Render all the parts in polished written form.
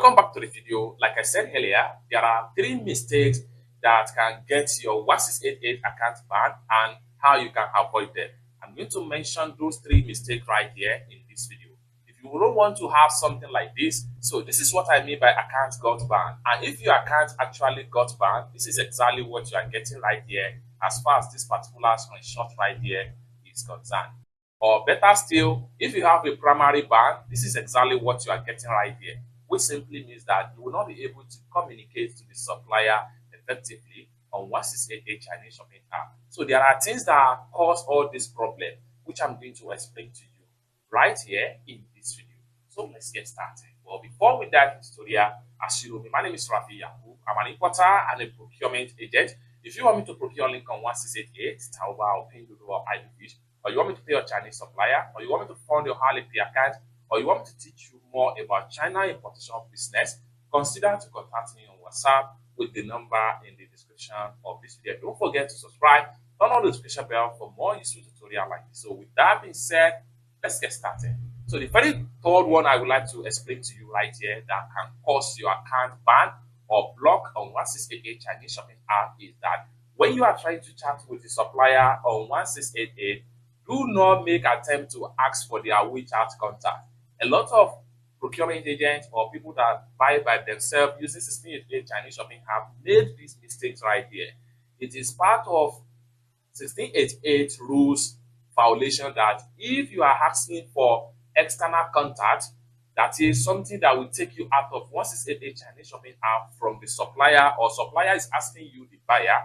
Welcome back to the video. Like I said earlier, there are 3 mistakes that can get your 1688 account banned and how you can avoid them. I'm going to mention those 3 mistakes right here in this video. If you don't want to have something like this, so this is what I mean by account got banned. And if your account actually got banned, this is exactly what you are getting right here as far as this particular screenshot right here is concerned. Or better still, if you have a primary ban, this is exactly what you are getting right here, which simply means that you will not be able to communicate to the supplier effectively on 1688 Chinese shopping app. So there are things that cause all this problem, which I'm going to explain to you right here in this video. So let's get started. Well, before we dive into the tutorial, as you know, my name is Rafi Yakub. I'm an importer and a procurement agent. If you want me to procure link on 1688, Taobao, Pinduoduo, or IDFish, or you want me to pay your Chinese supplier, or you want me to fund your Alipay account, or you want me to teach you more about China importation business, consider to contact me on WhatsApp with the number in the description of this video. Don't forget to subscribe, turn on the notification bell for more useful tutorials like this. So with that being said, let's get started. So the very third one I would like to explain to you right here that can cause your account ban or block on 1688 Chinese shopping app is that when you are trying to chat with the supplier on 1688, do not make attempt to ask for their WeChat contact. A lot of procurement agents or people that buy by themselves using 1688 Chinese shopping app made these mistakes right here. It is part of 1688 rules violation that if you are asking for external contact, that is something that will take you out of 1688 Chinese shopping app from the supplier, or supplier is asking you, the buyer,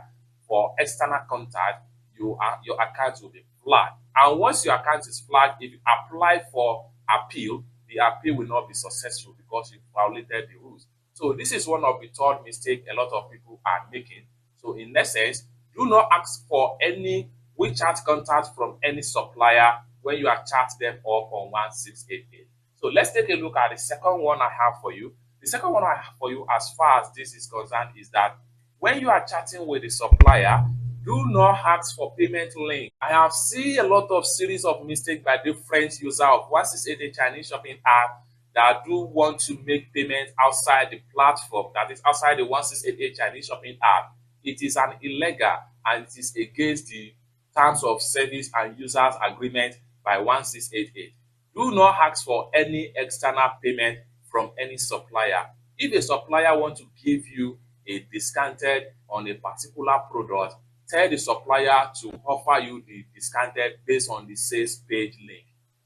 for external contact, your account will be flagged. And once your account is flagged, if you apply for appeal, the appeal will not be successful because you violated the rules. So this is one of the third mistake a lot of people are making. So in essence, do not ask for any WeChat contact from any supplier when you are chatting them up on 1688. So let's take a look at the second one I have for you. The second one I have for you as far as this is concerned is that when you are chatting with the supplier, do not ask for payment link. I have seen a lot of series of mistakes by different users of 1688 Chinese shopping app that do want to make payment outside the platform, that is outside the 1688 Chinese shopping app. It is an illegal and it is against the terms of service and users agreement by 1688. Do not ask for any external payment from any supplier. If a supplier wants to give you a discounted on a particular product, tell the supplier to offer you the discounted based on the sales page link.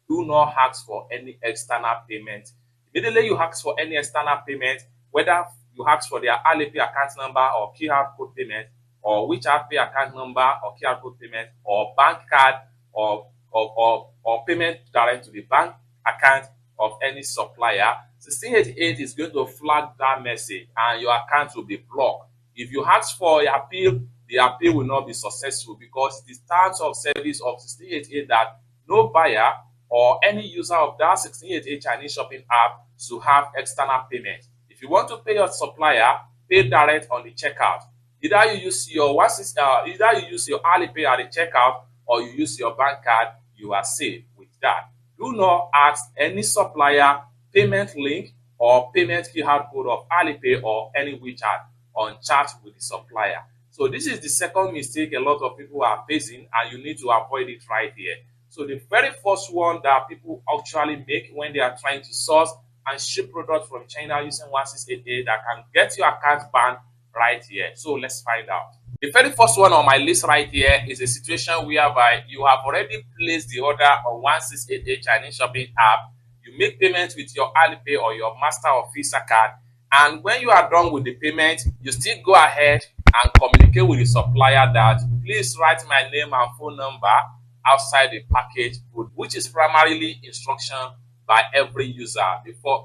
Do not ask for any external payment. Immediately you ask for any external payment, whether you ask for their Alipay account number or QR code payment, or WeChat Pay account number or QR code payment, or bank card, or payment direct to the bank account of any supplier, 1688 is going to flag that message and your account will be blocked. If you ask for your appeal, the appeal will not be successful because it is terms of service of 1688 that no buyer or any user of that 1688 Chinese shopping app should have external payment. If you want to pay your supplier, pay direct on the checkout. Either you use your Alipay at the checkout or you use your bank card, you are safe with that. Do not ask any supplier payment link or payment QR code of Alipay or any WeChat on chat with the supplier. So this is the second mistake a lot of people are facing, and you need to avoid it right here. So the very first one that people actually make when they are trying to source and ship products from China using 1688 that can get your account banned right here. So let's find out. The very first one on my list right here is a situation whereby you have already placed the order on 1688 Chinese shopping app. You make payment with your Alipay or your Master or Visa card, and when you are done with the payment, you still go ahead and communicate with the supplier that please write my name and phone number outside the package, which is primarily instruction by every user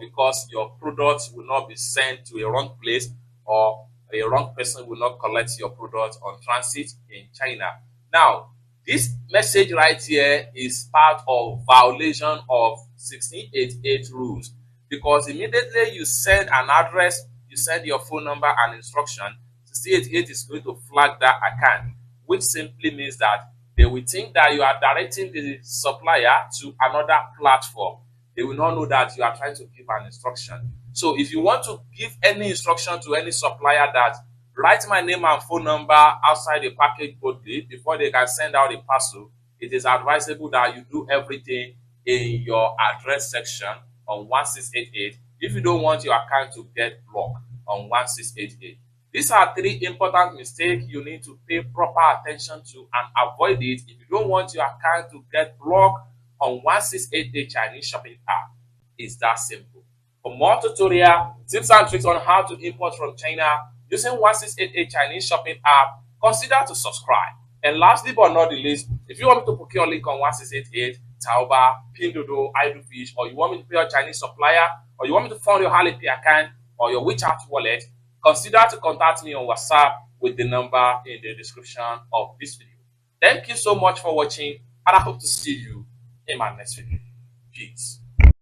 because your product will not be sent to a wrong place or a wrong person will not collect your product on transit in China. Now, this message right here is part of violation of 1688 rules, because immediately you send an address, you send your phone number and instruction, 1688 is going to flag that account, which simply means that they will think that you are directing the supplier to another platform. They will not know that you are trying to give an instruction. So if you want to give any instruction to any supplier that write my name and phone number outside the package boldly before they can send out the parcel, it is advisable that you do everything in your address section on 1688 if you don't want your account to get blocked on 1688. These are three important mistakes you need to pay proper attention to and avoid it if you don't want your account to get blocked on 1688 Chinese shopping app. It's that simple. For more tutorial, tips and tricks on how to import from China using 1688 Chinese shopping app, consider to subscribe. And lastly but not the least, if you want me to procure link on 1688, Taobao, Pinduoduo, Idlefish, or you want me to pay your Chinese supplier, or you want me to fund your Alipay account or your WeChat wallet, consider to contact me on WhatsApp with the number in the description of this video. Thank you so much for watching, and I hope to see you in my next video. Peace.